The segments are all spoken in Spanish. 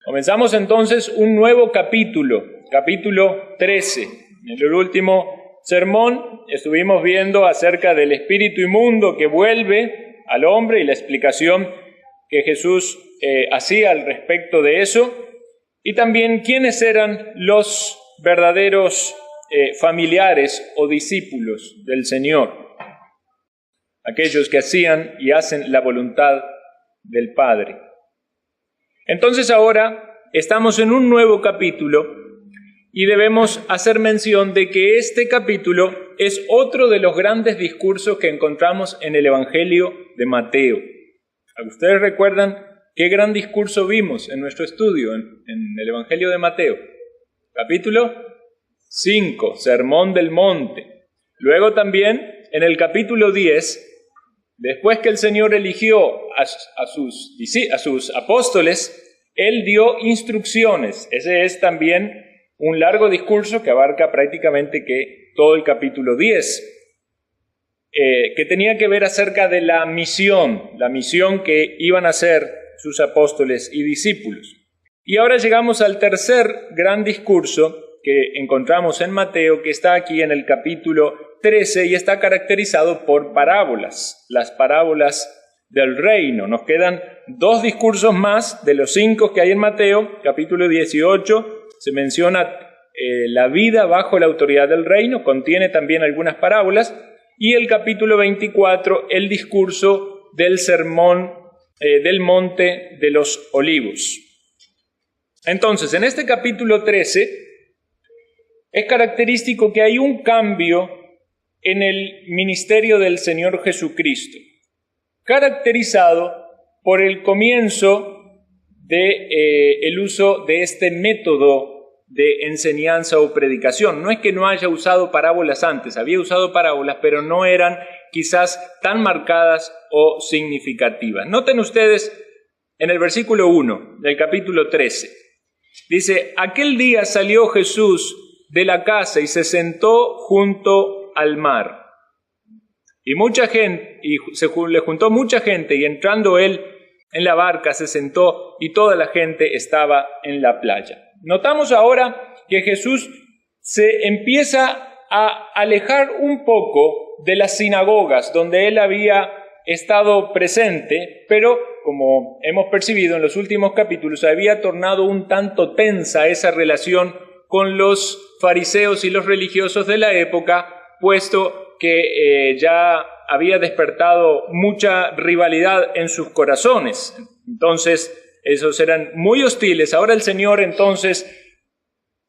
Comenzamos entonces un nuevo capítulo 13. En el último sermón estuvimos viendo acerca del espíritu inmundo que vuelve al hombre y la explicación que Jesús hacía al respecto de eso, y también quiénes eran los verdaderos familiares o discípulos del Señor, aquellos que hacían y hacen la voluntad del Padre. Entonces ahora estamos en un nuevo capítulo y debemos hacer mención de que este capítulo es otro de los grandes discursos que encontramos en el Evangelio de Mateo. ¿Ustedes recuerdan qué gran discurso vimos en nuestro estudio en el Evangelio de Mateo? Capítulo 5, Sermón del Monte. Luego también en el capítulo 10, después que el Señor eligió a sus apóstoles, Él dio instrucciones. Ese es también un largo discurso que abarca prácticamente todo el capítulo 10, que tenía que ver acerca de la misión que iban a hacer sus apóstoles y discípulos. Y ahora llegamos al tercer gran discurso que encontramos en Mateo, que está aquí en el capítulo 13 y está caracterizado por parábolas, las parábolas del reino. Nos quedan 2 discursos más de los 5 que hay en Mateo. Capítulo 18 se menciona la vida bajo la autoridad del reino, contiene también algunas parábolas, y el capítulo 24 el discurso del sermón del monte de los olivos. Entonces, en este capítulo 13 es característico que hay un cambio en el ministerio del Señor Jesucristo, caracterizado por el comienzo del uso de este método de enseñanza o predicación. No es que no haya usado parábolas antes, había usado parábolas, pero no eran quizás tan marcadas o significativas. Noten ustedes en el versículo 1 del capítulo 13, dice: aquel día salió Jesús de la casa y se sentó junto al mar. Y le juntó mucha gente, y entrando él en la barca se sentó, y toda la gente estaba en la playa. Notamos ahora que Jesús se empieza a alejar un poco de las sinagogas donde él había estado presente, pero como hemos percibido en los últimos capítulos, había tornado un tanto tensa esa relación con los fariseos y los religiosos de la época, puesto que ya había despertado mucha rivalidad en sus corazones. Entonces, esos eran muy hostiles. Ahora el Señor entonces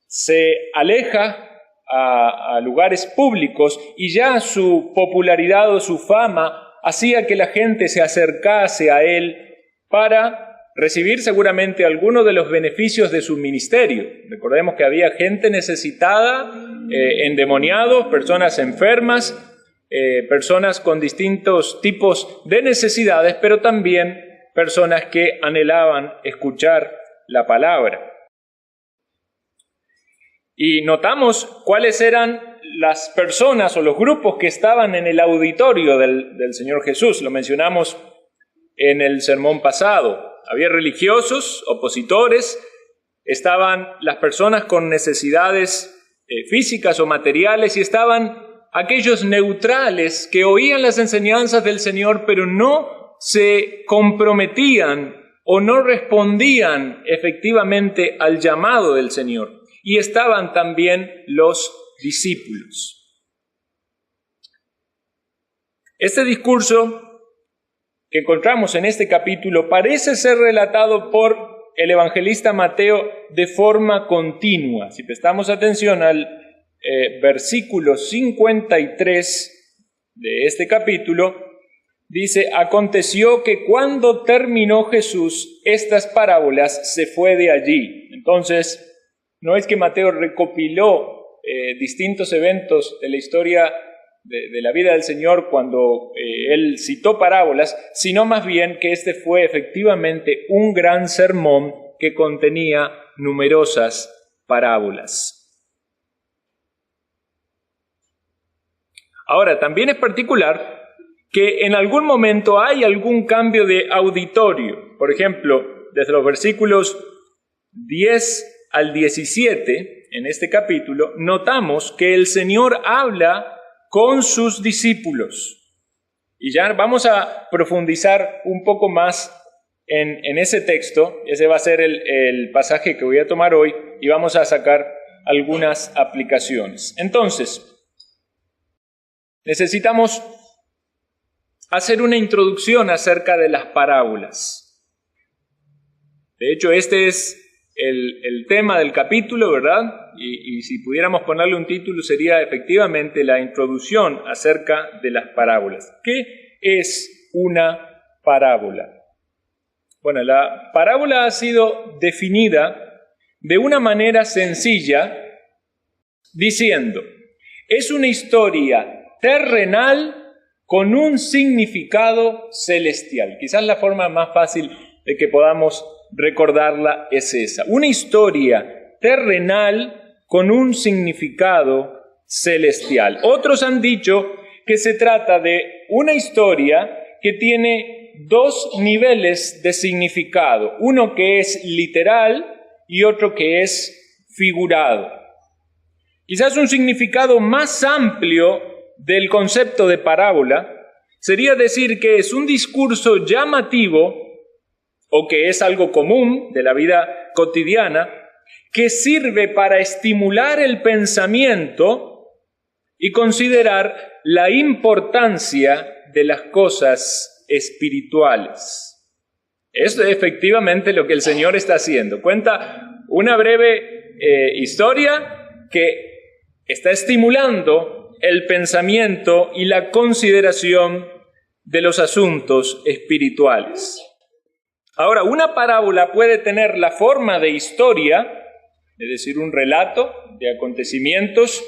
se aleja a lugares públicos y ya su popularidad o su fama hacía que la gente se acercase a Él para recibir seguramente algunos de los beneficios de su ministerio. Recordemos que había gente necesitada, endemoniados, personas enfermas, personas con distintos tipos de necesidades, pero también personas que anhelaban escuchar la palabra. Y notamos cuáles eran las personas o los grupos que estaban en el auditorio del Señor Jesús. Lo mencionamos en el sermón pasado. Había religiosos, opositores, estaban las personas con necesidades físicas o materiales, y estaban aquellos neutrales que oían las enseñanzas del Señor, pero no se comprometían o no respondían efectivamente al llamado del Señor. Y estaban también los discípulos. Este discurso que encontramos en este capítulo parece ser relatado por el evangelista Mateo de forma continua. Si prestamos atención al versículo 53 de este capítulo, dice: aconteció que cuando terminó Jesús estas parábolas, se fue de allí. Entonces, no es que Mateo recopiló distintos eventos de la historia de la vida del Señor cuando él citó parábolas, sino más bien que este fue efectivamente un gran sermón que contenía numerosas parábolas. Ahora, también es particular que en algún momento hay algún cambio de auditorio. Por ejemplo, desde los versículos 10 al 17, en este capítulo, notamos que el Señor habla con sus discípulos. Y ya vamos a profundizar un poco más en ese texto. Ese va a ser el pasaje que voy a tomar hoy y vamos a sacar algunas aplicaciones. Entonces, necesitamos hacer una introducción acerca de las parábolas. De hecho, este es el tema del capítulo, ¿verdad? Y si pudiéramos ponerle un título, sería efectivamente la introducción acerca de las parábolas. ¿Qué es una parábola? Bueno, la parábola ha sido definida de una manera sencilla, diciendo, es una historia terrenal con un significado celestial. Quizás la forma más fácil de que podamos recordarla es esa. Una historia terrenal con un significado celestial. Otros han dicho que se trata de una historia que tiene dos niveles de significado. Uno que es literal y otro que es figurado. Quizás un significado más amplio del concepto de parábola sería decir que es un discurso llamativo o que es algo común de la vida cotidiana, que sirve para estimular el pensamiento y considerar la importancia de las cosas espirituales. Es efectivamente lo que el Señor está haciendo. Cuenta una breve historia que está estimulando el pensamiento y la consideración de los asuntos espirituales. Ahora, una parábola puede tener la forma de historia, es decir, un relato de acontecimientos,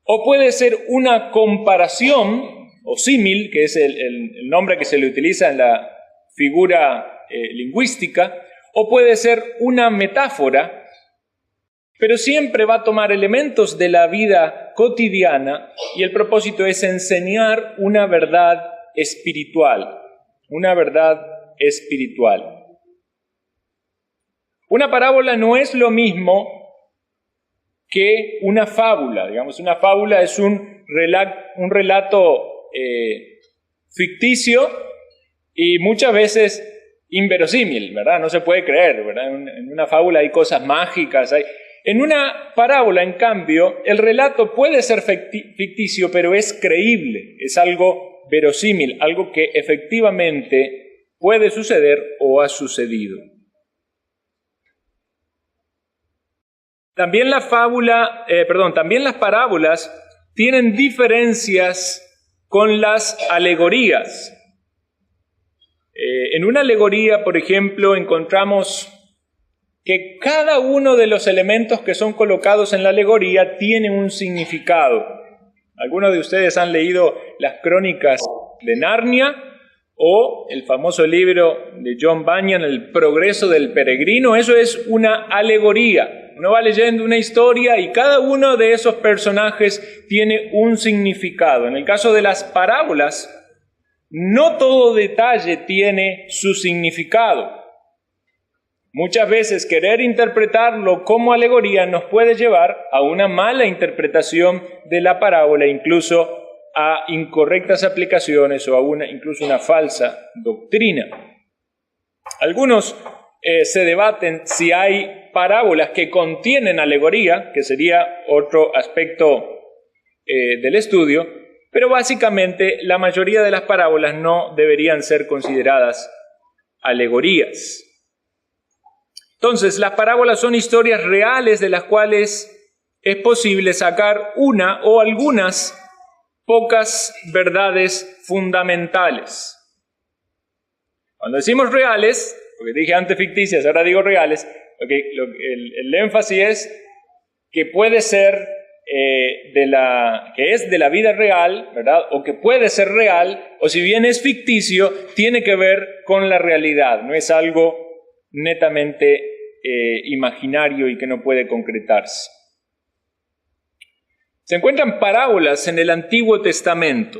o puede ser una comparación o símil, que es el nombre que se le utiliza en la figura lingüística, o puede ser una metáfora, pero siempre va a tomar elementos de la vida cotidiana y el propósito es enseñar una verdad espiritual, una verdad espiritual. Una parábola no es lo mismo que una fábula. Digamos, una fábula es un relato ficticio y muchas veces inverosímil, ¿verdad? No se puede creer, ¿verdad? En una fábula hay cosas mágicas. En una parábola, en cambio, el relato puede ser ficticio, pero es creíble, es algo verosímil, algo que efectivamente puede suceder o ha sucedido. También las parábolas tienen diferencias con las alegorías. En una alegoría, por ejemplo, encontramos que cada uno de los elementos que son colocados en la alegoría tiene un significado. Algunos de ustedes han leído las crónicas de Narnia o el famoso libro de John Bunyan, El progreso del peregrino. Eso es una alegoría. Uno va leyendo una historia y cada uno de esos personajes tiene un significado. En el caso de las parábolas, no todo detalle tiene su significado. Muchas veces querer interpretarlo como alegoría nos puede llevar a una mala interpretación de la parábola, incluso a incorrectas aplicaciones o a incluso una falsa doctrina. Algunos se debaten si hay parábolas que contienen alegoría, que sería otro aspecto del estudio, pero básicamente la mayoría de las parábolas no deberían ser consideradas alegorías. Entonces, las parábolas son historias reales de las cuales es posible sacar una o algunas pocas verdades fundamentales. Cuando decimos reales, porque dije antes ficticias, ahora digo reales, el énfasis es que puede ser que es de la vida real, ¿verdad? O que puede ser real, o si bien es ficticio, tiene que ver con la realidad, no es algo netamente imaginario y que no puede concretarse. Se encuentran parábolas en el Antiguo Testamento.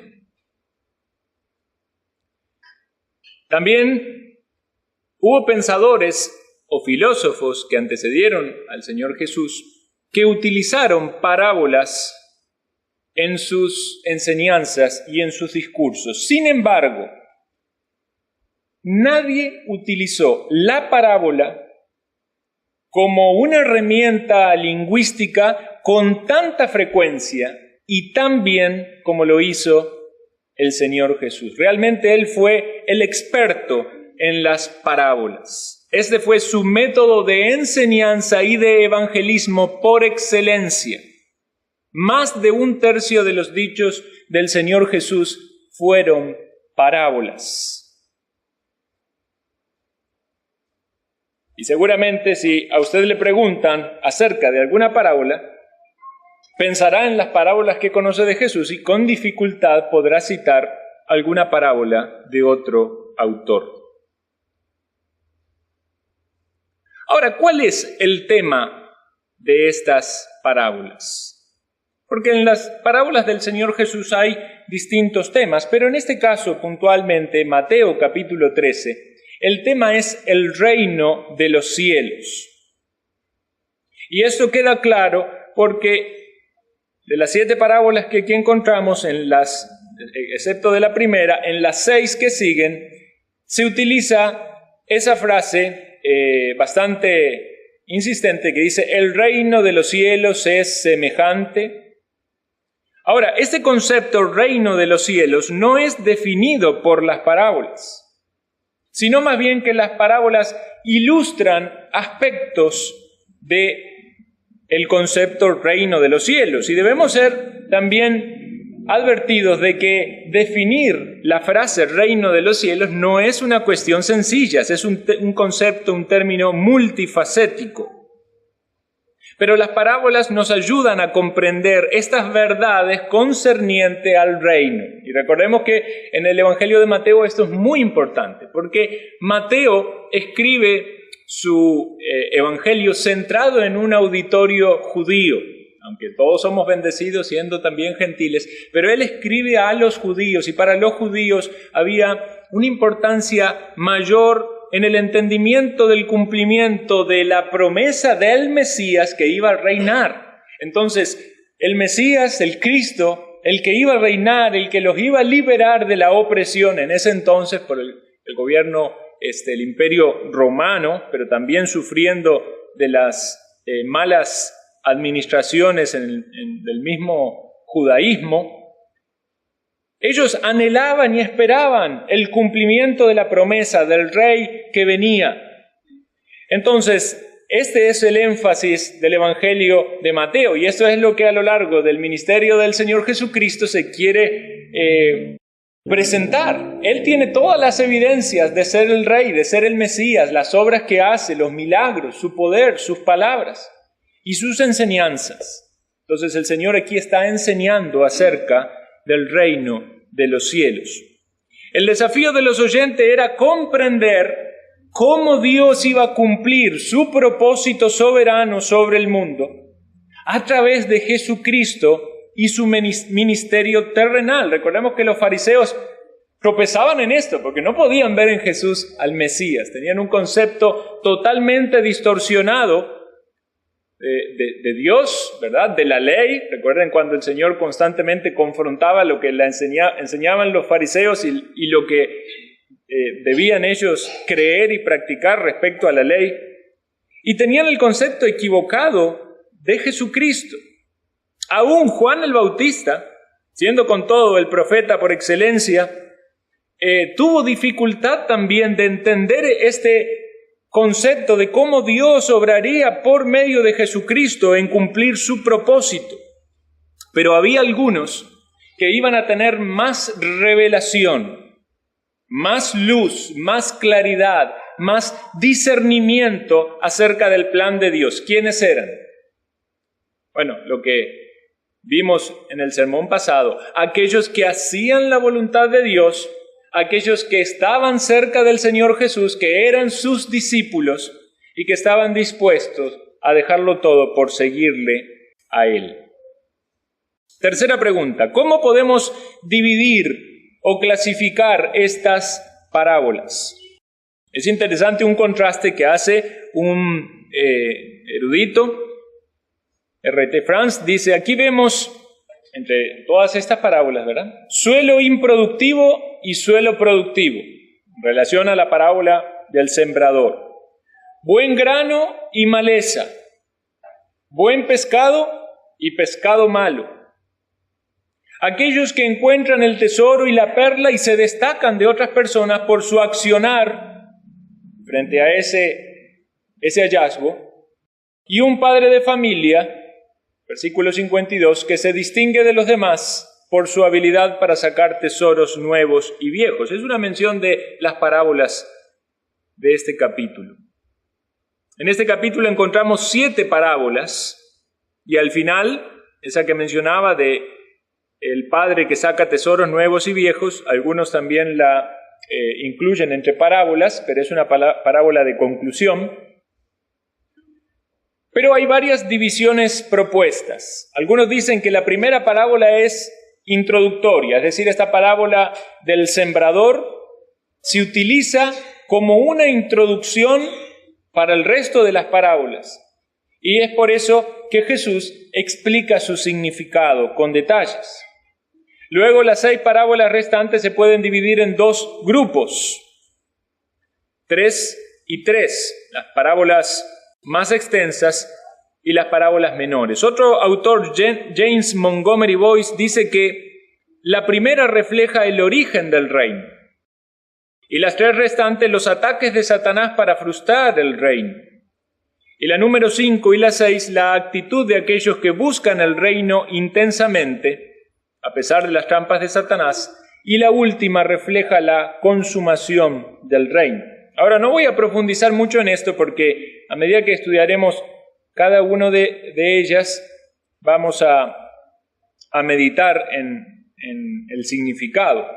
También hubo pensadores o filósofos que antecedieron al Señor Jesús que utilizaron parábolas en sus enseñanzas y en sus discursos. Sin embargo, nadie utilizó la parábola como una herramienta lingüística con tanta frecuencia y tan bien como lo hizo el Señor Jesús. Realmente Él fue el experto en las parábolas. Este fue su método de enseñanza y de evangelismo por excelencia. Más de 1/3 de los dichos del Señor Jesús fueron parábolas. Y seguramente si a usted le preguntan acerca de alguna parábola, pensará en las parábolas que conoce de Jesús y con dificultad podrá citar alguna parábola de otro autor. Ahora, ¿cuál es el tema de estas parábolas? Porque en las parábolas del Señor Jesús hay distintos temas, pero en este caso puntualmente, Mateo capítulo 13, el tema es el reino de los cielos. Y esto queda claro porque de las 7 parábolas que aquí encontramos, excepto de la primera, en las 6 que siguen, se utiliza esa frase bastante insistente que dice, el reino de los cielos es semejante. Ahora, este concepto reino de los cielos no es definido por las parábolas, sino más bien que las parábolas ilustran aspectos del concepto reino de los cielos. Y debemos ser también advertidos de que definir la frase reino de los cielos no es una cuestión sencilla, es un concepto, un término multifacético. Pero las parábolas nos ayudan a comprender estas verdades concernientes al reino. Y recordemos que en el Evangelio de Mateo esto es muy importante, porque Mateo escribe su Evangelio centrado en un auditorio judío, aunque todos somos bendecidos siendo también gentiles, pero él escribe a los judíos y para los judíos había una importancia mayor en el entendimiento del cumplimiento de la promesa del Mesías que iba a reinar. Entonces, el Mesías, el Cristo, el que iba a reinar, el que los iba a liberar de la opresión en ese entonces por el gobierno, el imperio romano, pero también sufriendo de las malas administraciones del mismo judaísmo. Ellos anhelaban y esperaban el cumplimiento de la promesa del rey que venía. Entonces, este es el énfasis del Evangelio de Mateo, y esto es lo que a lo largo del ministerio del Señor Jesucristo se quiere presentar. Él tiene todas las evidencias de ser el rey, de ser el Mesías, las obras que hace, los milagros, su poder, sus palabras y sus enseñanzas. Entonces el Señor aquí está enseñando acerca del reino de los cielos. El desafío de los oyentes era comprender cómo Dios iba a cumplir su propósito soberano sobre el mundo a través de Jesucristo y su ministerio terrenal. Recordemos que los fariseos tropezaban en esto porque no podían ver en Jesús al Mesías. Tenían un concepto totalmente distorsionado de Dios, ¿verdad? De la ley. Recuerden cuando el Señor constantemente confrontaba lo que enseñaban los fariseos y lo que debían ellos creer y practicar respecto a la ley. Y tenían el concepto equivocado de Jesucristo. Aún Juan el Bautista, siendo con todo el profeta por excelencia, tuvo dificultad también de entender este concepto de cómo Dios obraría por medio de Jesucristo en cumplir su propósito. Pero había algunos que iban a tener más revelación, más luz, más claridad, más discernimiento acerca del plan de Dios. ¿Quiénes eran? Bueno, lo que vimos en el sermón pasado, aquellos que hacían la voluntad de Dios, aquellos que estaban cerca del Señor Jesús, que eran sus discípulos y que estaban dispuestos a dejarlo todo por seguirle a Él. Tercera pregunta, ¿cómo podemos dividir o clasificar estas parábolas? Es interesante un contraste que hace un erudito, R.T. France, dice, aquí vemos, entre todas estas parábolas, ¿verdad?, suelo improductivo y suelo productivo, en relación a la parábola del sembrador. Buen grano y maleza, buen pescado y pescado malo. Aquellos que encuentran el tesoro y la perla y se destacan de otras personas por su accionar frente a ese hallazgo. Y un padre de familia, versículo 52, que se distingue de los demás por su habilidad para sacar tesoros nuevos y viejos. Es una mención de las parábolas de este capítulo. En este capítulo encontramos 7 parábolas y al final, esa que mencionaba de el padre que saca tesoros nuevos y viejos, algunos también la incluyen entre parábolas, pero es una parábola de conclusión. Pero hay varias divisiones propuestas. Algunos dicen que la primera parábola es introductoria, es decir, esta parábola del sembrador se utiliza como una introducción para el resto de las parábolas. Y es por eso que Jesús explica su significado con detalles. Luego las 6 parábolas restantes se pueden dividir en 2 grupos, 3 y 3, las parábolas más extensas y las parábolas menores. Otro autor, James Montgomery Boyce, dice que la primera refleja el origen del reino y las 3 restantes los ataques de Satanás para frustrar el reino. Y la número 5 y la 6, la actitud de aquellos que buscan el reino intensamente, a pesar de las trampas de Satanás, y la última refleja la consumación del reino. Ahora, no voy a profundizar mucho en esto porque a medida que estudiaremos cada una de ellas, vamos a meditar en el significado.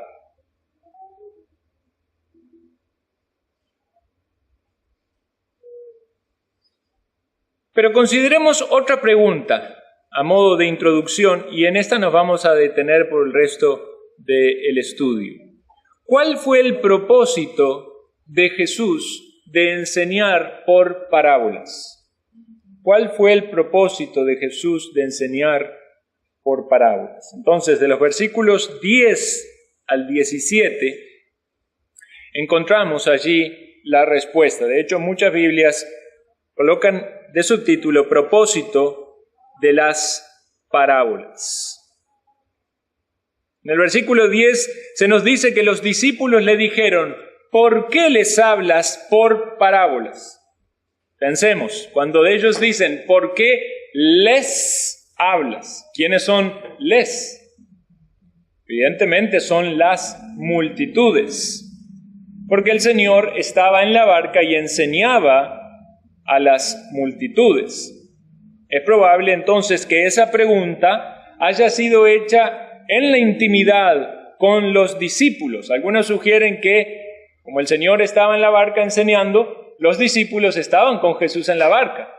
Pero consideremos otra pregunta a modo de introducción, y en esta nos vamos a detener por el resto del estudio. ¿Cuál fue el propósito de Jesús de enseñar por parábolas? ¿Cuál fue el propósito de Jesús de enseñar por parábolas? Entonces, de los versículos 10 al 17, encontramos allí la respuesta. De hecho, muchas Biblias colocan de subtítulo propósito de las parábolas. En el versículo 10 se nos dice que los discípulos le dijeron, ¿por qué les hablas por parábolas? Pensemos, cuando ellos dicen, ¿por qué les hablas? ¿Quiénes son les? Evidentemente son las multitudes, porque el Señor estaba en la barca y enseñaba a las multitudes. Es probable entonces que esa pregunta haya sido hecha en la intimidad con los discípulos. Algunos sugieren que, como el Señor estaba en la barca enseñando, los discípulos estaban con Jesús en la barca.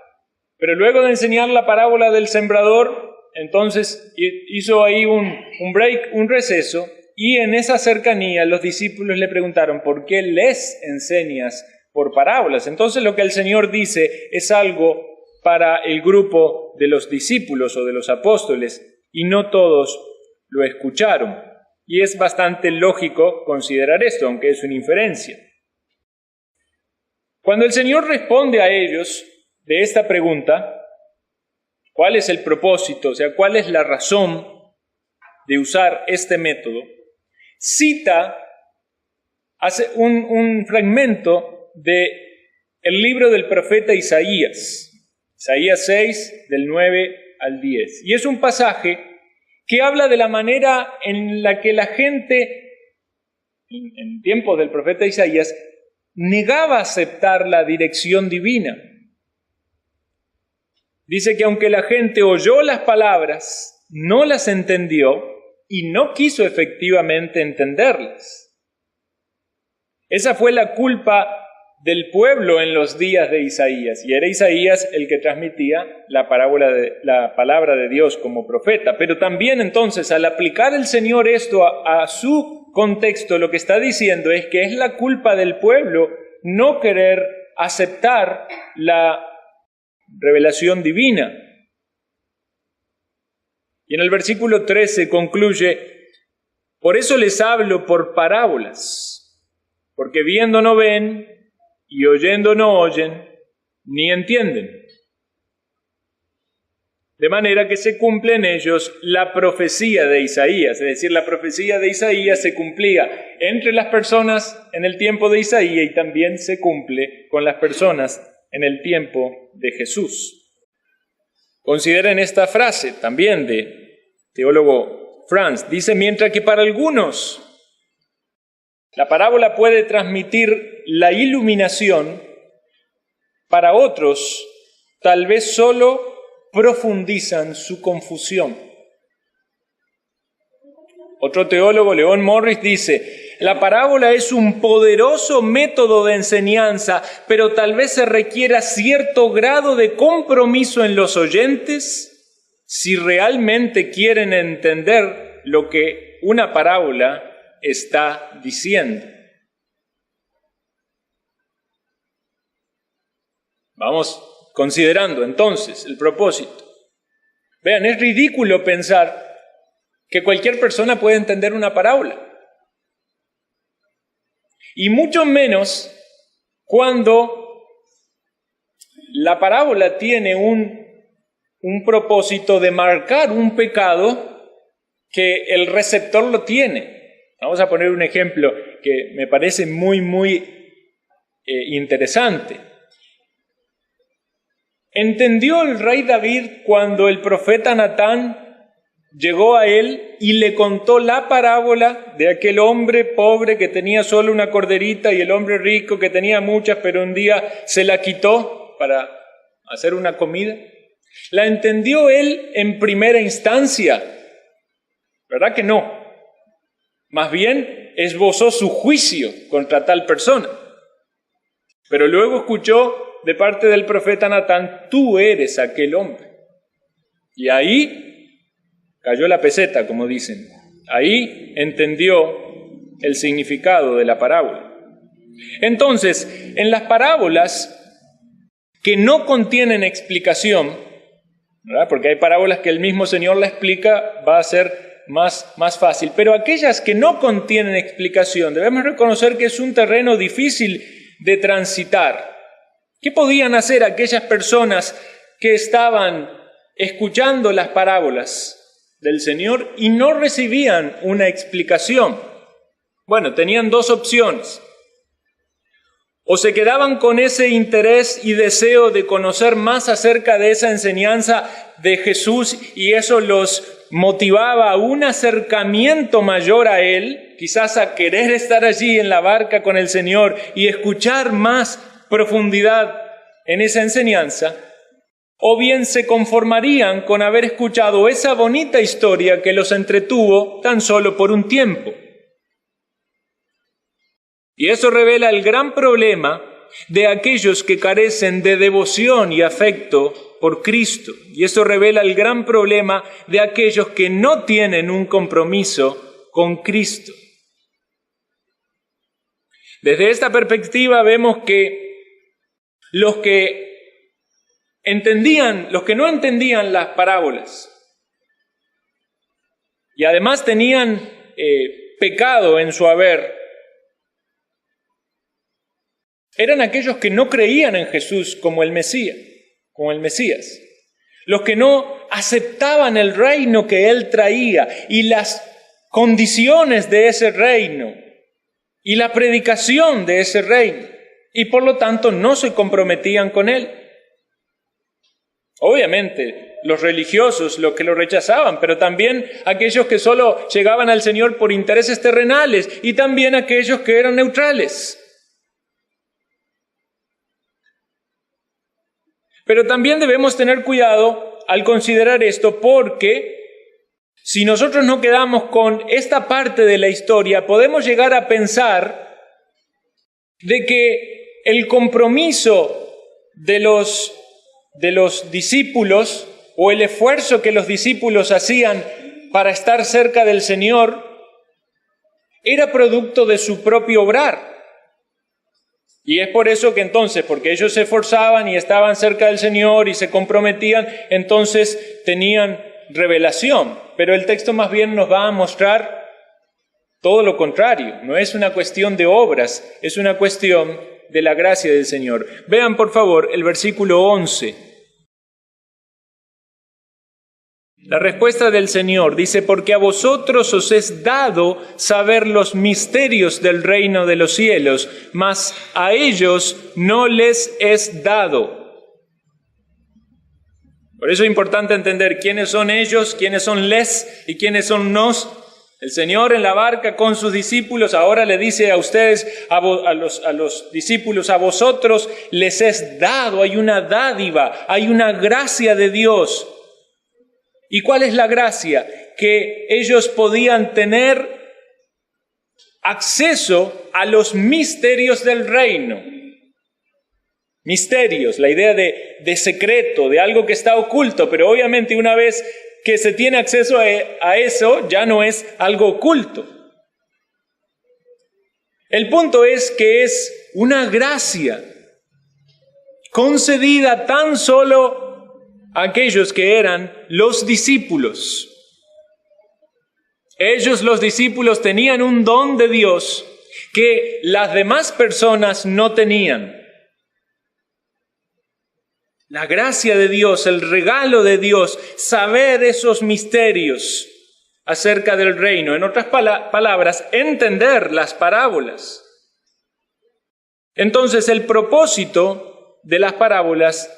Pero luego de enseñar la parábola del sembrador, entonces hizo ahí un break, un receso, y en esa cercanía los discípulos le preguntaron, ¿por qué les enseñas por parábolas? Entonces lo que el Señor dice es algo para el grupo de los discípulos o de los apóstoles, y no todos lo escucharon. Y es bastante lógico considerar esto, aunque es una inferencia. Cuando el Señor responde a ellos de esta pregunta, ¿cuál es el propósito? O sea, ¿cuál es la razón de usar este método? Hace un fragmento del libro del profeta Isaías. Isaías 6, del 9 al 10. Y es un pasaje que habla de la manera en la que la gente, en tiempos del profeta Isaías, negaba aceptar la dirección divina. Dice que aunque la gente oyó las palabras, no las entendió y no quiso efectivamente entenderlas. Esa fue la culpa del pueblo en los días de Isaías, y era Isaías el que transmitía la palabra de Dios como profeta. Pero también entonces, al aplicar el Señor esto a su contexto, lo que está diciendo es que es la culpa del pueblo no querer aceptar la revelación divina. Y en el versículo 13 concluye: por eso les hablo por parábolas, porque viendo no ven y oyendo no oyen, ni entienden. De manera que se cumple en ellos la profecía de Isaías, es decir, la profecía de Isaías se cumplía entre las personas en el tiempo de Isaías y también se cumple con las personas en el tiempo de Jesús. Consideren esta frase también de teólogo Franz. Dice: mientras que para algunos la parábola puede transmitir la iluminación, para otros tal vez solo profundizan su confusión. Otro teólogo, Leon Morris, dice: la parábola es un poderoso método de enseñanza, pero tal vez se requiera cierto grado de compromiso en los oyentes si realmente quieren entender lo que una parábola está diciendo. Vamos considerando entonces el propósito. Vean, es ridículo pensar que cualquier persona puede entender una parábola. Y mucho menos cuando la parábola tiene un propósito de marcar un pecado que el receptor lo tiene. Vamos a poner un ejemplo que me parece muy interesante. ¿Entendió el rey David cuando el profeta Natán llegó a él y le contó la parábola de aquel hombre pobre que tenía solo una corderita y el hombre rico que tenía muchas, pero un día se la quitó para hacer una comida? ¿La entendió él en primera instancia? ¿Verdad que no? Más bien esbozó su juicio contra tal persona. Pero luego escuchó de parte del profeta Natán: tú eres aquel hombre. Y ahí cayó la peseta, como dicen. Ahí entendió el significado de la parábola. Entonces, en las parábolas que no contienen explicación, ¿verdad? Porque hay parábolas que el mismo Señor la explica, va a ser más fácil. Pero aquellas que no contienen explicación, debemos reconocer que es un terreno difícil de transitar. ¿Qué podían hacer aquellas personas que estaban escuchando las parábolas del Señor y no recibían una explicación? Bueno, tenían dos opciones. O se quedaban con ese interés y deseo de conocer más acerca de esa enseñanza de Jesús y eso los motivaba a un acercamiento mayor a Él, quizás a querer estar allí en la barca con el Señor y escuchar más profundidad en esa enseñanza, o bien se conformarían con haber escuchado esa bonita historia que los entretuvo tan solo por un tiempo. Y eso revela el gran problema de aquellos que carecen de devoción y afecto por Cristo. Y eso revela el gran problema de aquellos que no tienen un compromiso con Cristo. Desde esta perspectiva vemos que los que no entendían las parábolas y además tenían pecado en su haber, eran aquellos que no creían en Jesús como el Mesías. Los que no aceptaban el reino que Él traía y las condiciones de ese reino y la predicación de ese reino. Y por lo tanto no se comprometían con Él. Obviamente, los religiosos, los que lo rechazaban, pero también aquellos que solo llegaban al Señor por intereses terrenales y también aquellos que eran neutrales. Pero también debemos tener cuidado al considerar esto porque si nosotros no quedamos con esta parte de la historia, podemos llegar a pensar de que el compromiso de los discípulos o el esfuerzo que los discípulos hacían para estar cerca del Señor era producto de su propio obrar. Y es por eso que entonces, porque ellos se esforzaban y estaban cerca del Señor y se comprometían, entonces tenían revelación. Pero el texto más bien nos va a mostrar todo lo contrario. No es una cuestión de obras, es una cuestión de la gracia del Señor. Vean por favor el versículo 11. La respuesta del Señor dice: porque a vosotros os es dado saber los misterios del reino de los cielos, mas a ellos no les es dado. Por eso es importante entender quiénes son ellos, quiénes son les y quiénes son nos. El Señor en la barca con sus discípulos ahora le dice a ustedes, a los discípulos, a vosotros les es dado, hay una dádiva, hay una gracia de Dios. ¿Y cuál es la gracia? Que ellos podían tener acceso a los misterios del reino. Misterios, la idea de secreto, de algo que está oculto, pero obviamente una vez que se tiene acceso a eso, ya no es algo oculto. El punto es que es una gracia concedida tan solo a aquellos que eran los discípulos. Ellos, los discípulos, tenían un don de Dios que las demás personas no tenían. La gracia de Dios, el regalo de Dios, saber esos misterios acerca del reino. En otras palabras, entender las parábolas. Entonces, el propósito de las parábolas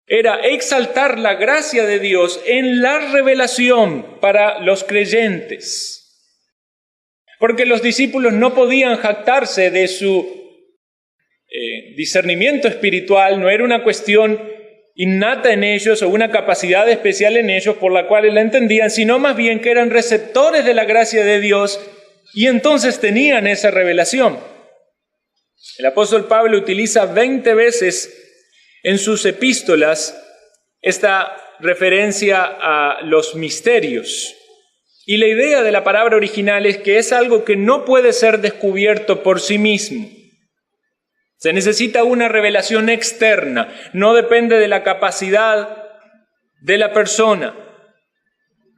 era exaltar la gracia de Dios en la revelación para los creyentes. Porque los discípulos no podían jactarse de su discernimiento espiritual, no era una cuestión innata en ellos o una capacidad especial en ellos por la cual la entendían, sino más bien que eran receptores de la gracia de Dios y entonces tenían esa revelación. El apóstol Pablo utiliza 20 veces en sus epístolas esta referencia a los misterios. Y la idea de la palabra original es que es algo que no puede ser descubierto por sí mismo. Se necesita una revelación externa, no depende de la capacidad de la persona.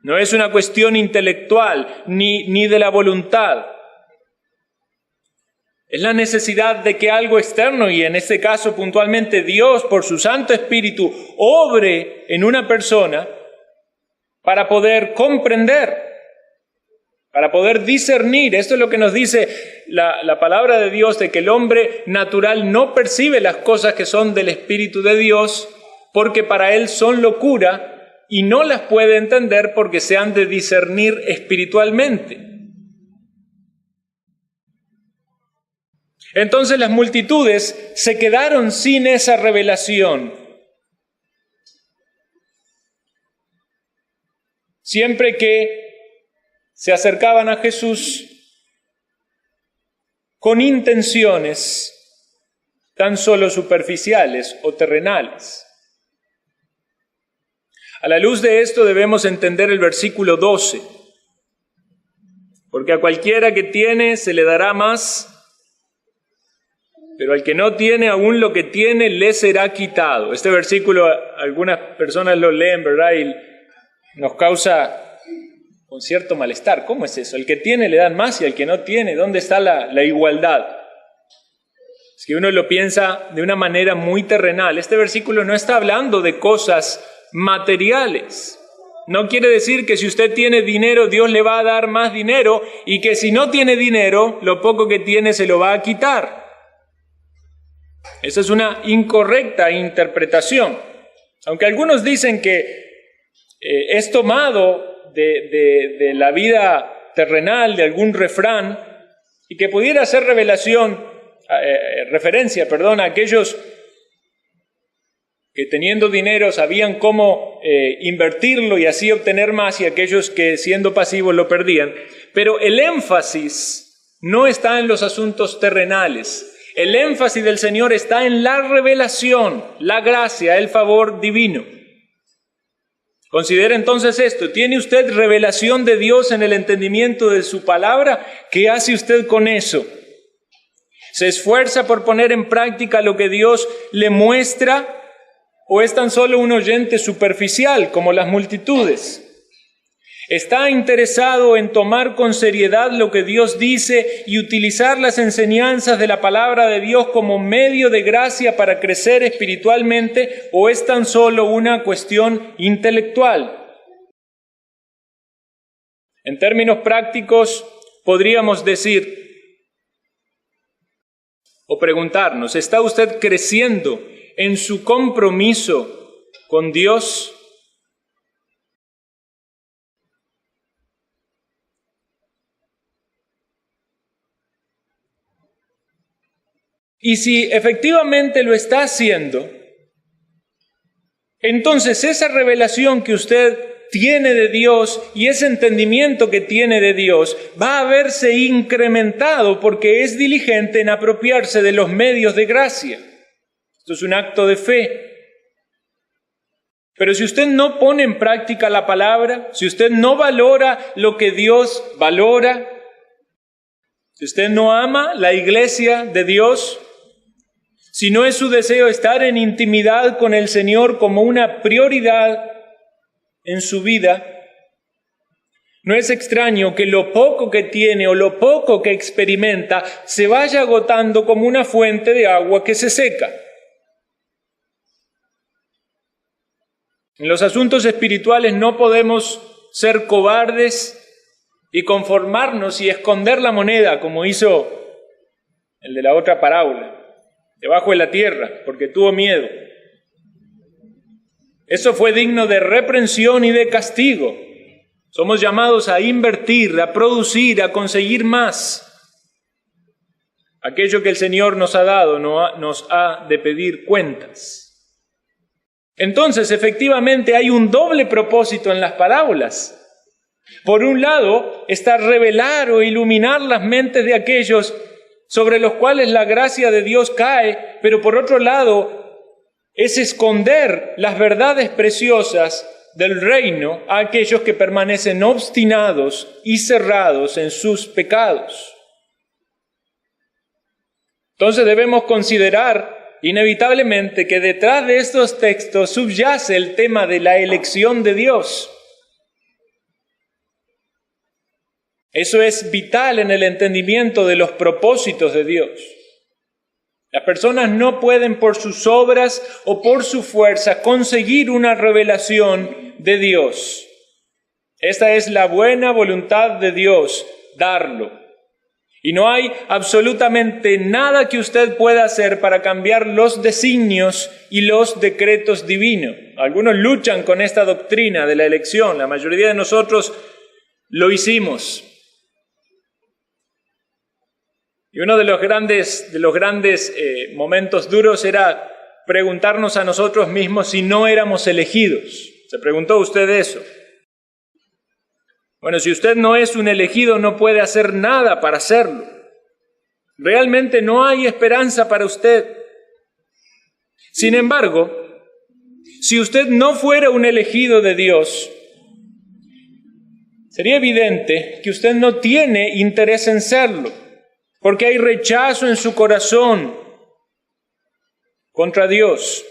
No es una cuestión intelectual ni de la voluntad. Es la necesidad de que algo externo, y en este caso puntualmente Dios por su Santo Espíritu, obre en una persona para poder comprender, para poder discernir. Esto es lo que nos dice la palabra de Dios, de que el hombre natural no percibe las cosas que son del Espíritu de Dios, porque para él son locura y no las puede entender porque se han de discernir espiritualmente. Entonces las multitudes se quedaron sin esa revelación. Siempre que se acercaban a Jesús con intenciones tan solo superficiales o terrenales. A la luz de esto debemos entender el versículo 12. Porque a cualquiera que tiene se le dará más, pero al que no tiene, aún lo que tiene le será quitado. Este versículo algunas personas lo leen, ¿verdad? Y nos causa un cierto malestar. ¿Cómo es eso? El que tiene le dan más y al que no tiene, ¿dónde está la igualdad? Es que uno lo piensa de una manera muy terrenal. Este versículo no está hablando de cosas materiales. No quiere decir que si usted tiene dinero, Dios le va a dar más dinero, y que si no tiene dinero, lo poco que tiene se lo va a quitar. Esa es una incorrecta interpretación. Aunque algunos dicen que es tomado de la vida terrenal, de algún refrán, y que pudiera hacer referencia a aquellos que teniendo dinero sabían cómo invertirlo y así obtener más, y aquellos que siendo pasivos lo perdían. Pero el énfasis no está en los asuntos terrenales. El énfasis del Señor está en la revelación, la gracia, el favor divino. Considere entonces esto: ¿tiene usted revelación de Dios en el entendimiento de su palabra? ¿Qué hace usted con eso? ¿Se esfuerza por poner en práctica lo que Dios le muestra o es tan solo un oyente superficial como las multitudes? ¿Está interesado en tomar con seriedad lo que Dios dice y utilizar las enseñanzas de la palabra de Dios como medio de gracia para crecer espiritualmente o es tan solo una cuestión intelectual? En términos prácticos, podríamos decir o preguntarnos, ¿está usted creciendo en su compromiso con Dios? Y si efectivamente lo está haciendo, entonces esa revelación que usted tiene de Dios y ese entendimiento que tiene de Dios va a verse incrementado porque es diligente en apropiarse de los medios de gracia. Esto es un acto de fe. Pero si usted no pone en práctica la palabra, si usted no valora lo que Dios valora, si usted no ama la iglesia de Dios, si no es su deseo estar en intimidad con el Señor como una prioridad en su vida, no es extraño que lo poco que tiene o lo poco que experimenta se vaya agotando como una fuente de agua que se seca. En los asuntos espirituales no podemos ser cobardes y conformarnos y esconder la moneda como hizo el de la otra parábola, debajo de la tierra, porque tuvo miedo. Eso fue digno de reprensión y de castigo. Somos llamados a invertir, a producir, a conseguir más. Aquello que el Señor nos ha dado nos ha de pedir cuentas. Entonces, efectivamente, hay un doble propósito en las parábolas. Por un lado, está revelar o iluminar las mentes de aquellos sobre los cuales la gracia de Dios cae, pero por otro lado, es esconder las verdades preciosas del reino a aquellos que permanecen obstinados y cerrados en sus pecados. Entonces debemos considerar inevitablemente que detrás de estos textos subyace el tema de la elección de Dios. Eso es vital en el entendimiento de los propósitos de Dios. Las personas no pueden por sus obras o por su fuerza conseguir una revelación de Dios. Esta es la buena voluntad de Dios, darlo. Y no hay absolutamente nada que usted pueda hacer para cambiar los designios y los decretos divinos. Algunos luchan con esta doctrina de la elección. La mayoría de nosotros lo hicimos. Y uno de los grandes momentos duros era preguntarnos a nosotros mismos si no éramos elegidos. ¿Se preguntó usted eso? Bueno, si usted no es un elegido, no puede hacer nada para hacerlo. Realmente no hay esperanza para usted. Sin embargo, si usted no fuera un elegido de Dios, sería evidente que usted no tiene interés en serlo. Porque hay rechazo en su corazón contra Dios.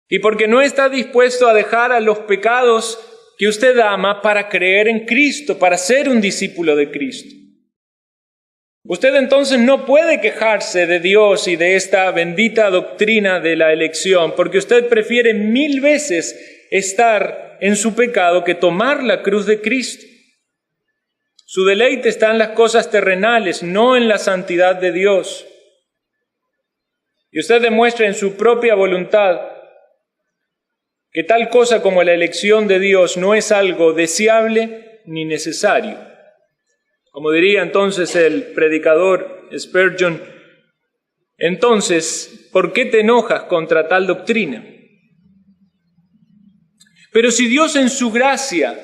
Y porque no está dispuesto a dejar a los pecados que usted ama para creer en Cristo, para ser un discípulo de Cristo. Usted entonces no puede quejarse de Dios y de esta bendita doctrina de la elección, porque usted prefiere 1000 veces estar en su pecado que tomar la cruz de Cristo. Su deleite está en las cosas terrenales, no en la santidad de Dios. Y usted demuestra en su propia voluntad que tal cosa como la elección de Dios no es algo deseable ni necesario. Como diría entonces el predicador Spurgeon, entonces, ¿por qué te enojas contra tal doctrina? Pero si Dios en su gracia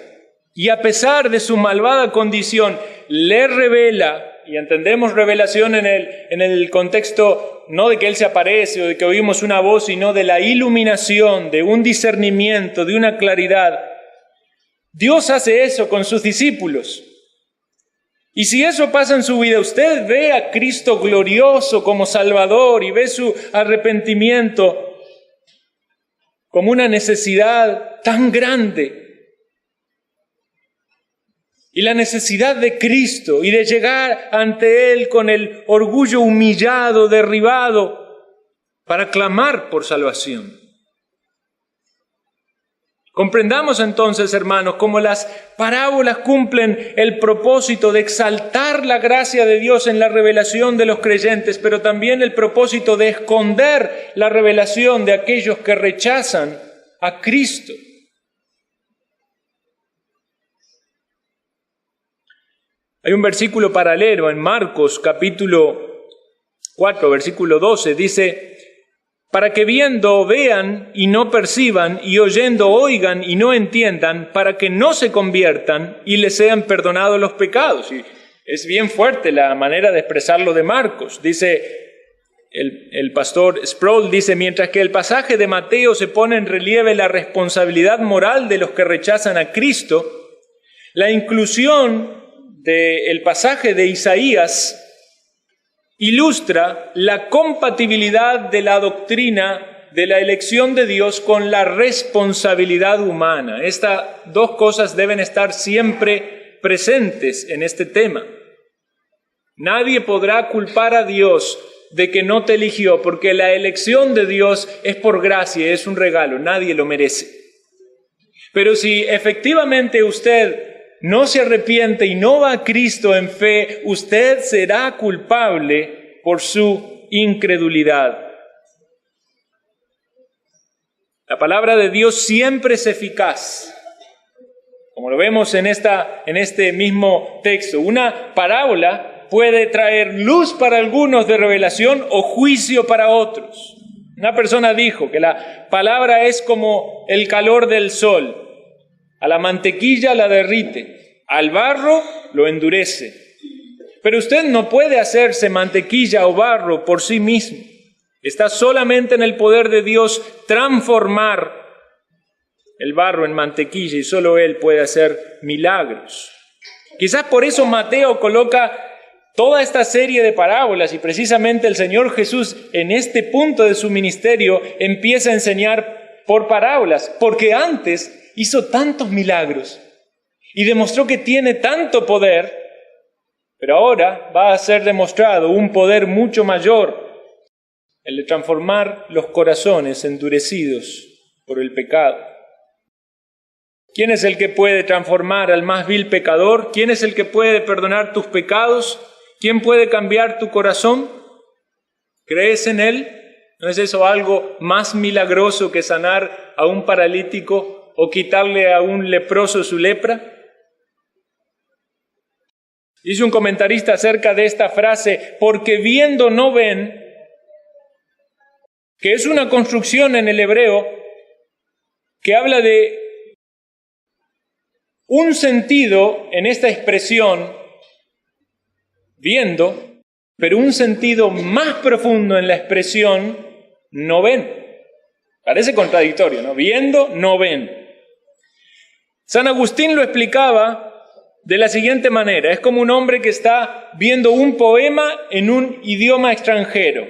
y a pesar de su malvada condición, le revela, y entendemos revelación en el contexto no de que Él se aparece o de que oímos una voz, sino de la iluminación, de un discernimiento, de una claridad. Dios hace eso con sus discípulos. Y si eso pasa en su vida, usted ve a Cristo glorioso como Salvador y ve su arrepentimiento como una necesidad tan grande. Y la necesidad de Cristo y de llegar ante Él con el orgullo humillado, derribado, para clamar por salvación. Comprendamos entonces, hermanos, cómo las parábolas cumplen el propósito de exaltar la gracia de Dios en la revelación de los creyentes, pero también el propósito de esconder la revelación de aquellos que rechazan a Cristo. Hay un versículo paralelo en Marcos capítulo 4, versículo 12, dice: para que viendo vean y no perciban, y oyendo oigan y no entiendan, para que no se conviertan y les sean perdonados los pecados. Y es bien fuerte la manera de expresarlo de Marcos. Dice el pastor Sproul, dice: mientras que el pasaje de Mateo se pone en relieve la responsabilidad moral de los que rechazan a Cristo, la inclusión del pasaje de Isaías ilustra la compatibilidad de la doctrina de la elección de Dios con la responsabilidad humana. Estas dos cosas deben estar siempre presentes en este tema. Nadie podrá culpar a Dios de que no te eligió, porque la elección de Dios es por gracia, es un regalo, nadie lo merece. Pero si efectivamente usted no se arrepiente y no va a Cristo en fe, usted será culpable por su incredulidad. La palabra de Dios siempre es eficaz, como lo vemos en este mismo texto. Una parábola puede traer luz para algunos de revelación o juicio para otros. Una persona dijo que la palabra es como el calor del sol. A la mantequilla la derrite, al barro lo endurece. Pero usted no puede hacerse mantequilla o barro por sí mismo. Está solamente en el poder de Dios transformar el barro en mantequilla, y solo Él puede hacer milagros. Quizás por eso Mateo coloca toda esta serie de parábolas, y precisamente el Señor Jesús en este punto de su ministerio empieza a enseñar por parábolas, porque antes hizo tantos milagros y demostró que tiene tanto poder, pero ahora va a ser demostrado un poder mucho mayor, el de transformar los corazones endurecidos por el pecado. ¿Quién es el que puede transformar al más vil pecador? ¿Quién es el que puede perdonar tus pecados? ¿Quién puede cambiar tu corazón? ¿Crees en Él? ¿No es eso algo más milagroso que sanar a un paralítico o quitarle a un leproso su lepra? Dice un comentarista acerca de esta frase: porque viendo no ven, que es una construcción en el hebreo que habla de un sentido en esta expresión, viendo, pero un sentido más profundo en la expresión, no ven. Parece contradictorio, ¿no? Viendo, no ven. San Agustín lo explicaba de la siguiente manera: es como un hombre que está viendo un poema en un idioma extranjero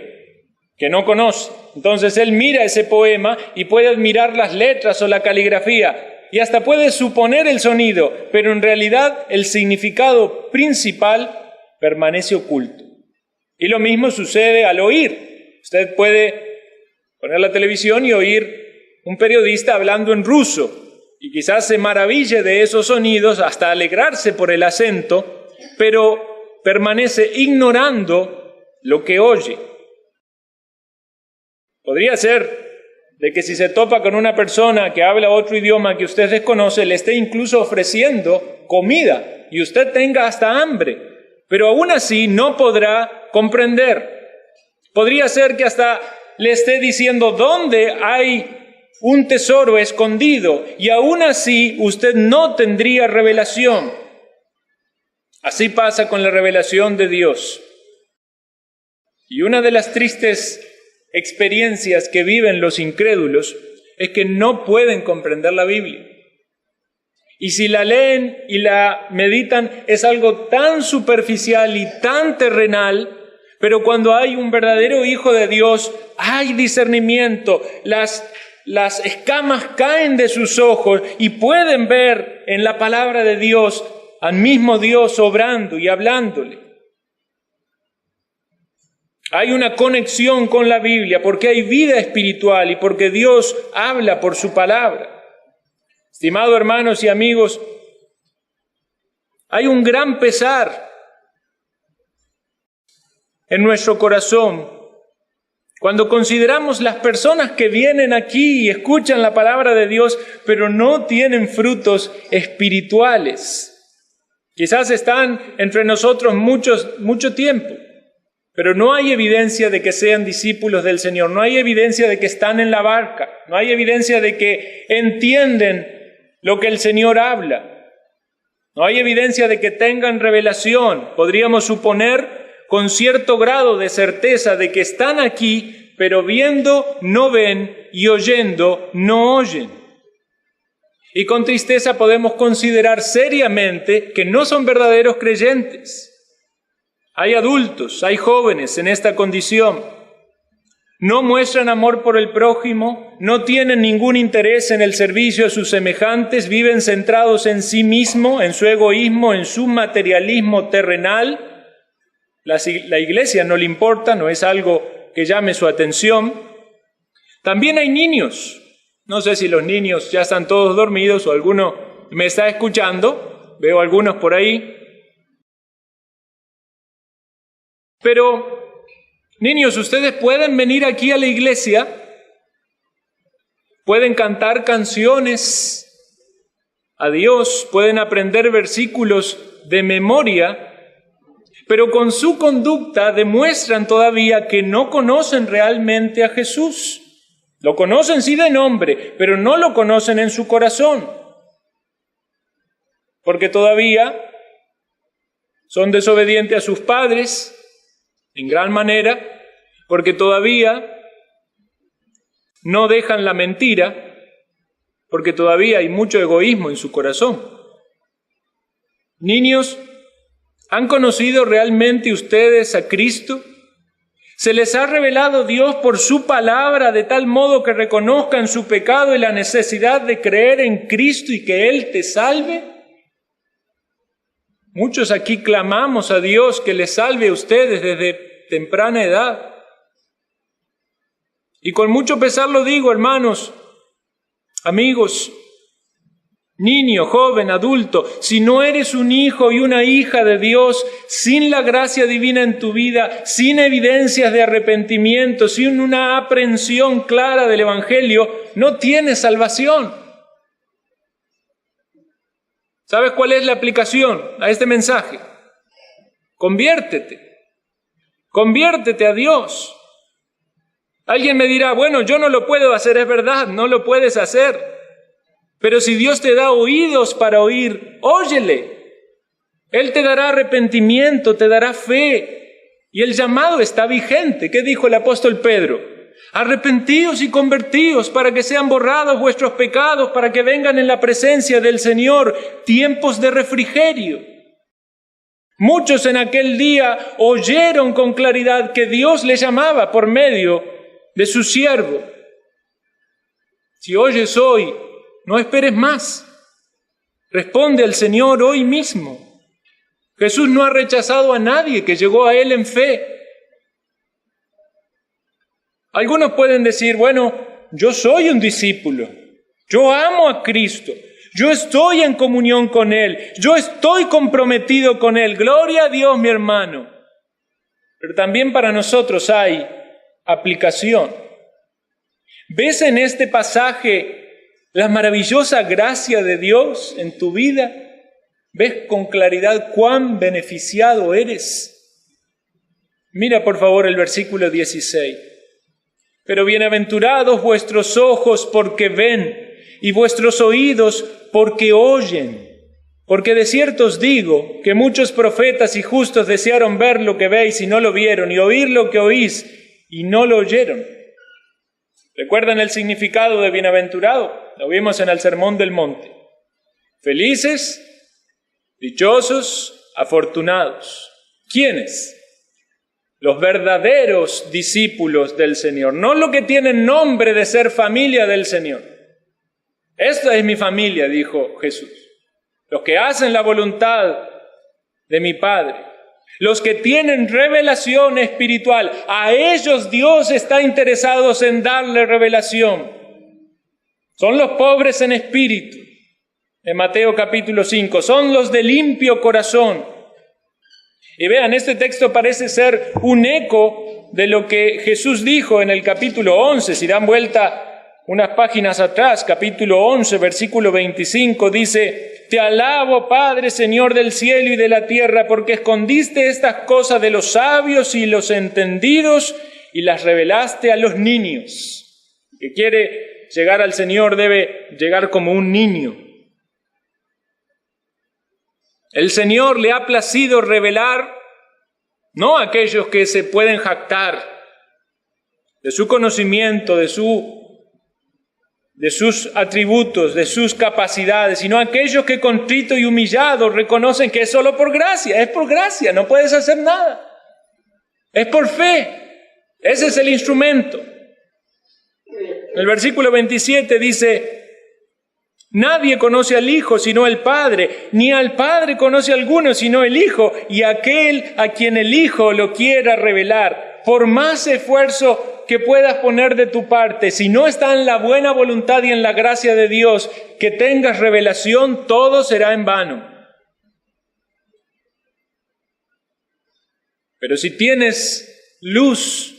que no conoce. Entonces él mira ese poema y puede admirar las letras o la caligrafía y hasta puede suponer el sonido, pero en realidad el significado principal permanece oculto. Y lo mismo sucede al oír. Usted puede poner la televisión y oír un periodista hablando en ruso, y quizás se maraville de esos sonidos hasta alegrarse por el acento, pero permanece ignorando lo que oye. Podría ser de que si se topa con una persona que habla otro idioma que usted desconoce, le esté incluso ofreciendo comida y usted tenga hasta hambre, pero aún así no podrá comprender. Podría ser que hasta le esté diciendo dónde hay un tesoro escondido, y aún así usted no tendría revelación. Así pasa con la revelación de Dios. Y una de las tristes experiencias que viven los incrédulos es que no pueden comprender la Biblia. Y si la leen y la meditan, es algo tan superficial y tan terrenal, pero cuando hay un verdadero hijo de Dios, hay discernimiento, las escamas caen de sus ojos y pueden ver en la palabra de Dios al mismo Dios obrando y hablándole. Hay una conexión con la Biblia porque hay vida espiritual y porque Dios habla por su palabra. Estimados hermanos y amigos, hay un gran pesar en nuestro corazón cuando consideramos las personas que vienen aquí y escuchan la palabra de Dios, pero no tienen frutos espirituales. Quizás están entre nosotros mucho tiempo, pero no hay evidencia de que sean discípulos del Señor, no hay evidencia de que están en la barca, no hay evidencia de que entienden lo que el Señor habla. No hay evidencia de que tengan revelación. Podríamos suponer con cierto grado de certeza de que están aquí, pero viendo no ven y oyendo no oyen. Y con tristeza podemos considerar seriamente que no son verdaderos creyentes. Hay adultos, hay jóvenes en esta condición. No muestran amor por el prójimo, no tienen ningún interés en el servicio a sus semejantes, viven centrados en sí mismo, en su egoísmo, en su materialismo terrenal. La iglesia no le importa, no es algo que llame su atención. También hay niños. No sé si los niños ya están todos dormidos o alguno me está escuchando. Veo algunos por ahí. Pero niños, ustedes pueden venir aquí a la iglesia, pueden cantar canciones a Dios, pueden aprender versículos de memoria, pero con su conducta demuestran todavía que no conocen realmente a Jesús. Lo conocen sí de nombre, pero no lo conocen en su corazón, porque todavía son desobedientes a sus padres, en gran manera, porque todavía no dejan la mentira, porque todavía hay mucho egoísmo en su corazón. Niños, ¿han conocido realmente ustedes a Cristo? ¿Se les ha revelado Dios por su palabra de tal modo que reconozcan su pecado y la necesidad de creer en Cristo y que Él te salve? Muchos aquí clamamos a Dios que les salve a ustedes desde temprana edad. Y con mucho pesar lo digo, hermanos, amigos, niño, joven, adulto, si no eres un hijo y una hija de Dios, sin la gracia divina en tu vida, sin evidencias de arrepentimiento, sin una aprehensión clara del Evangelio, no tienes salvación. ¿Sabes cuál es la aplicación a este mensaje? Conviértete. Conviértete a Dios. Alguien me dirá, bueno, yo no lo puedo hacer, es verdad, no lo puedes hacer. Pero si Dios te da oídos para oír, óyele. Él te dará arrepentimiento, te dará fe. Y el llamado está vigente. ¿Qué dijo el apóstol Pedro? Arrepentíos y convertíos para que sean borrados vuestros pecados, para que vengan en la presencia del Señor tiempos de refrigerio. Muchos en aquel día oyeron con claridad que Dios les llamaba por medio de su siervo. Si oyes hoy, no esperes más. Responde al Señor hoy mismo. Jesús no ha rechazado a nadie que llegó a Él en fe. Algunos pueden decir, bueno, yo soy un discípulo, yo amo a Cristo, yo estoy en comunión con Él, yo estoy comprometido con Él, gloria a Dios, mi hermano. Pero también para nosotros hay aplicación. ¿Ves en este pasaje la maravillosa gracia de Dios en tu vida? ¿Ves con claridad cuán beneficiado eres? Mira por favor el versículo 16. Pero bienaventurados vuestros ojos porque ven y vuestros oídos porque oyen. Porque de cierto os digo que muchos profetas y justos desearon ver lo que veis y no lo vieron, y oír lo que oís y no lo oyeron. ¿Recuerdan el significado de bienaventurado? Lo vimos en el Sermón del Monte. Felices, dichosos, afortunados. ¿Quiénes? Los verdaderos discípulos del Señor, no los que tienen nombre de ser familia del Señor. Esta es mi familia, dijo Jesús. Los que hacen la voluntad de mi Padre, los que tienen revelación espiritual, a ellos Dios está interesado en darle revelación. Son los pobres en espíritu, en Mateo capítulo 5, son los de limpio corazón. Y vean, este texto parece ser un eco de lo que Jesús dijo en el capítulo 11, si dan vuelta unas páginas atrás, capítulo 11, versículo 25, dice: Te alabo, Padre, Señor del cielo y de la tierra, porque escondiste estas cosas de los sabios y los entendidos y las revelaste a los niños. El que quiere llegar al Señor debe llegar como un niño. El Señor le ha placido revelar, no a aquellos que se pueden jactar de su conocimiento, de sus atributos, de sus capacidades, sino a aquellos que contrito y humillado reconocen que es solo por gracia, no puedes hacer nada. Es por fe, ese es el instrumento. El versículo 27 dice: Nadie conoce al Hijo sino el Padre, ni al Padre conoce a alguno sino el Hijo, y aquel a quien el Hijo lo quiera revelar. Por más esfuerzo que puedas poner de tu parte, si no está en la buena voluntad y en la gracia de Dios, que tengas revelación, todo será en vano. Pero si tienes luz,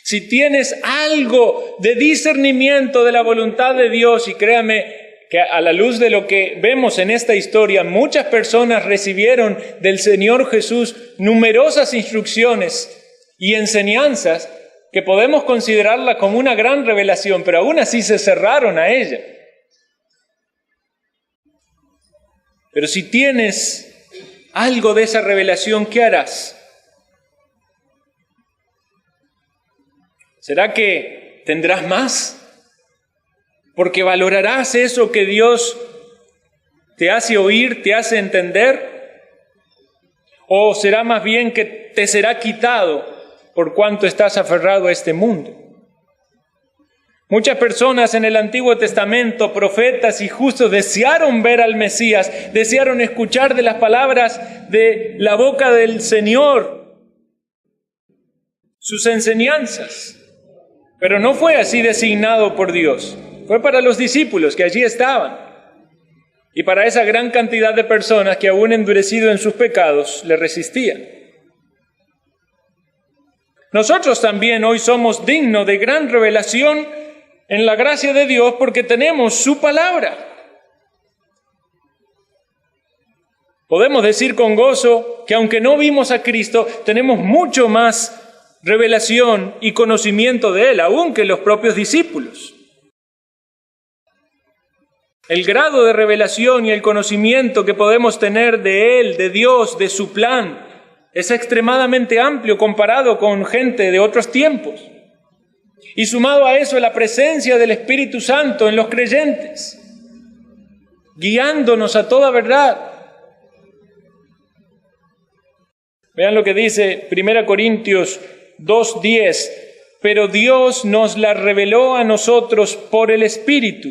si tienes algo de discernimiento de la voluntad de Dios, y créame que a la luz de lo que vemos en esta historia, muchas personas recibieron del Señor Jesús numerosas instrucciones y enseñanzas que podemos considerarla como una gran revelación, pero aún así se cerraron a ella. Pero si tienes algo de esa revelación, ¿qué harás? ¿Será que tendrás más? Porque valorarás eso que Dios te hace oír, te hace entender. ¿O será más bien que te será quitado por cuanto estás aferrado a este mundo? Muchas personas en el Antiguo Testamento, profetas y justos, desearon ver al Mesías, desearon escuchar de las palabras de la boca del Señor sus enseñanzas. Pero no fue así designado por Dios. Fue para los discípulos que allí estaban y para esa gran cantidad de personas que, aún endurecido en sus pecados, le resistían. Nosotros también hoy somos dignos de gran revelación en la gracia de Dios porque tenemos su palabra. Podemos decir con gozo que aunque no vimos a Cristo, tenemos mucho más revelación y conocimiento de Él, aún que los propios discípulos. El grado de revelación y el conocimiento que podemos tener de Él, de Dios, de su plan, es extremadamente amplio comparado con gente de otros tiempos. Y sumado a eso, la presencia del Espíritu Santo en los creyentes, guiándonos a toda verdad. Vean lo que dice 1 Corintios 2:10. Pero Dios nos la reveló a nosotros por el Espíritu,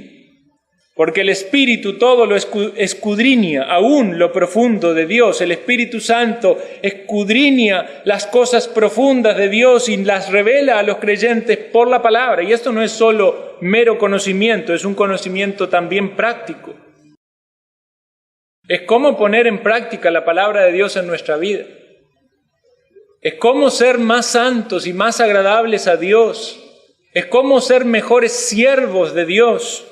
porque el Espíritu todo lo escudriña, aún lo profundo de Dios. El Espíritu Santo escudriña las cosas profundas de Dios y las revela a los creyentes por la palabra. Y esto no es solo mero conocimiento, es un conocimiento también práctico. Es cómo poner en práctica la palabra de Dios en nuestra vida. Es cómo ser más santos y más agradables a Dios. Es cómo ser mejores siervos de Dios.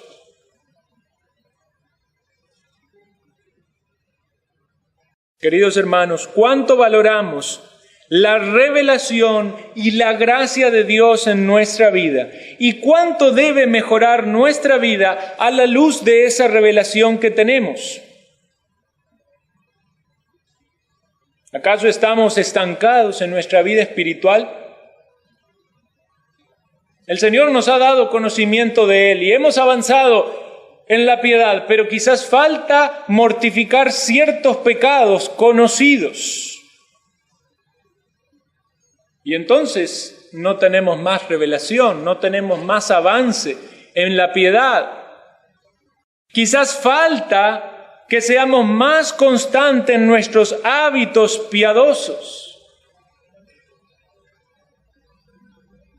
Queridos hermanos, ¿cuánto valoramos la revelación y la gracia de Dios en nuestra vida? ¿Y cuánto debe mejorar nuestra vida a la luz de esa revelación que tenemos? ¿Acaso estamos estancados en nuestra vida espiritual? El Señor nos ha dado conocimiento de Él y hemos avanzado en la piedad, pero quizás falta mortificar ciertos pecados conocidos. Y entonces no tenemos más revelación, no tenemos más avance en la piedad. Quizás falta que seamos más constantes en nuestros hábitos piadosos.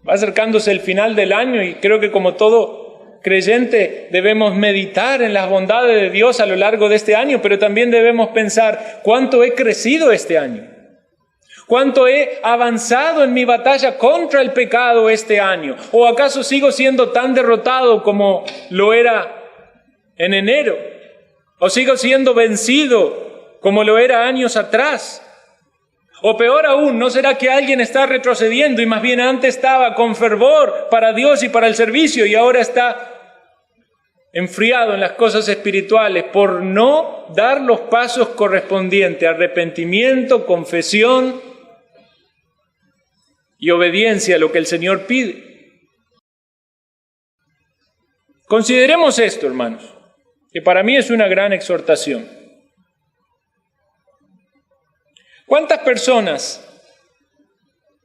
Va acercándose el final del año y creo que como todo creyente debemos meditar en las bondades de Dios a lo largo de este año, pero también debemos pensar cuánto he crecido este año, cuánto he avanzado en mi batalla contra el pecado este año, o acaso sigo siendo tan derrotado como lo era en enero, o sigo siendo vencido como lo era años atrás. O peor aún, ¿no será que alguien está retrocediendo y más bien antes estaba con fervor para Dios y para el servicio y ahora está enfriado en las cosas espirituales por no dar los pasos correspondientes, arrepentimiento, confesión y obediencia a lo que el Señor pide? Consideremos esto, hermanos, que para mí es una gran exhortación. ¿Cuántas personas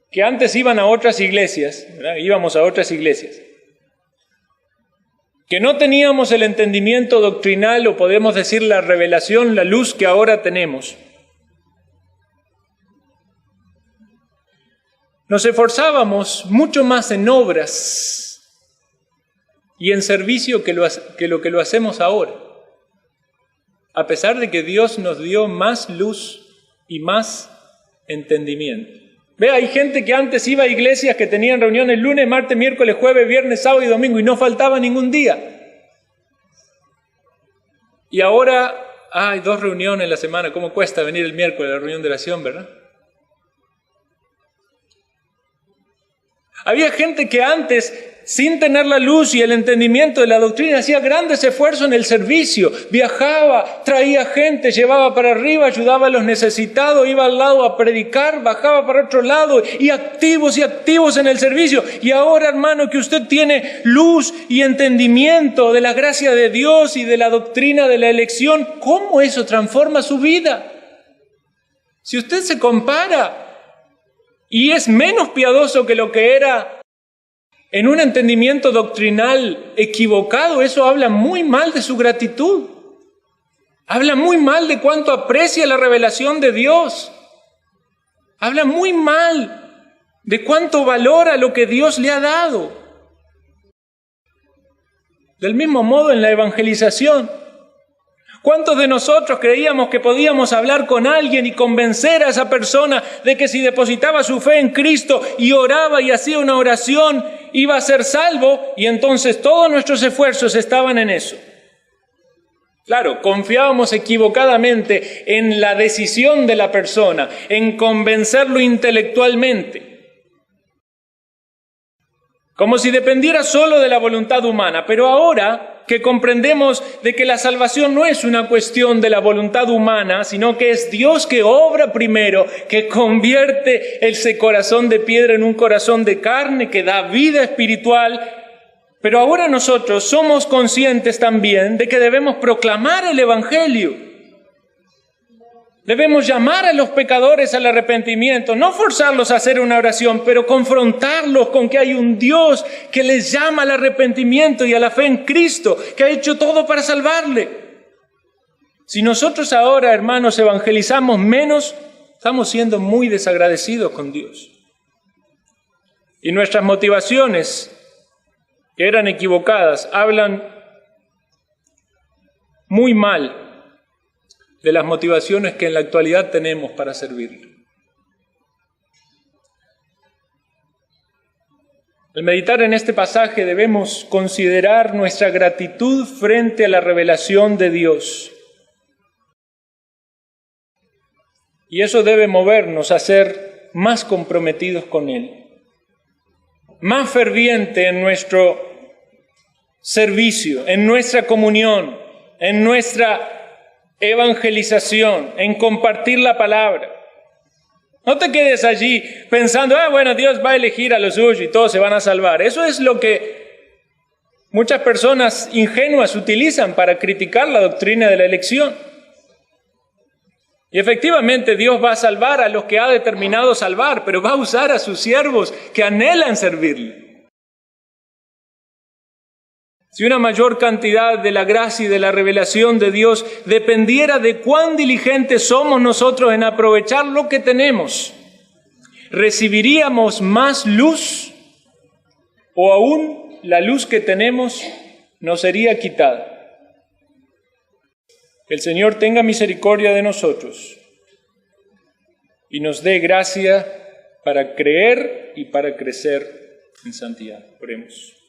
que antes iban a otras iglesias, ¿verdad? Íbamos a otras iglesias, que no teníamos el entendimiento doctrinal o podemos decir la revelación, la luz que ahora tenemos? Nos esforzábamos mucho más en obras y en servicio que lo que lo hacemos ahora, a pesar de que Dios nos dio más luz y más entendimiento. Ve, hay gente que antes iba a iglesias que tenían reuniones lunes, martes, miércoles, jueves, viernes, sábado y domingo y no faltaba ningún día. Y ahora hay 2 reuniones en la semana. ¿Cómo cuesta venir el miércoles a la reunión de oración, verdad? Había gente que antes, sin tener la luz y el entendimiento de la doctrina, hacía grandes esfuerzos en el servicio, viajaba, traía gente, llevaba para arriba, ayudaba a los necesitados, iba al lado a predicar, bajaba para otro lado y activos en el servicio. Y ahora, hermano, que usted tiene luz y entendimiento de la gracia de Dios y de la doctrina de la elección, ¿cómo eso transforma su vida? Si usted se compara y es menos piadoso que lo que era en un entendimiento doctrinal equivocado, eso habla muy mal de su gratitud. Habla muy mal de cuánto aprecia la revelación de Dios. Habla muy mal de cuánto valora lo que Dios le ha dado. Del mismo modo en la evangelización. ¿Cuántos de nosotros creíamos que podíamos hablar con alguien y convencer a esa persona de que si depositaba su fe en Cristo y oraba y hacía una oración, iba a ser salvo? Y entonces todos nuestros esfuerzos estaban en eso. Claro, confiábamos equivocadamente en la decisión de la persona, en convencerlo intelectualmente, como si dependiera solo de la voluntad humana. Pero ahora que comprendemos de que la salvación no es una cuestión de la voluntad humana, sino que es Dios que obra primero, que convierte ese corazón de piedra en un corazón de carne, que da vida espiritual. Pero ahora nosotros somos conscientes también de que debemos proclamar el Evangelio. Debemos llamar a los pecadores al arrepentimiento, no forzarlos a hacer una oración, pero confrontarlos con que hay un Dios que les llama al arrepentimiento y a la fe en Cristo, que ha hecho todo para salvarle. Si nosotros ahora, hermanos, evangelizamos menos, estamos siendo muy desagradecidos con Dios. Y nuestras motivaciones, que eran equivocadas, hablan muy mal de las motivaciones que en la actualidad tenemos para servirle. Al meditar en este pasaje debemos considerar nuestra gratitud frente a la revelación de Dios. Y eso debe movernos a ser más comprometidos con Él, más ferviente en nuestro servicio, en nuestra comunión, en nuestra evangelización, en compartir la palabra. No te quedes allí pensando, bueno, Dios va a elegir a los suyos y todos se van a salvar. Eso es lo que muchas personas ingenuas utilizan para criticar la doctrina de la elección. Y efectivamente Dios va a salvar a los que ha determinado salvar, pero va a usar a sus siervos que anhelan servirle. Si una mayor cantidad de la gracia y de la revelación de Dios dependiera de cuán diligentes somos nosotros en aprovechar lo que tenemos, ¿recibiríamos más luz o aún la luz que tenemos nos sería quitada? Que el Señor tenga misericordia de nosotros y nos dé gracia para creer y para crecer en santidad. Oremos.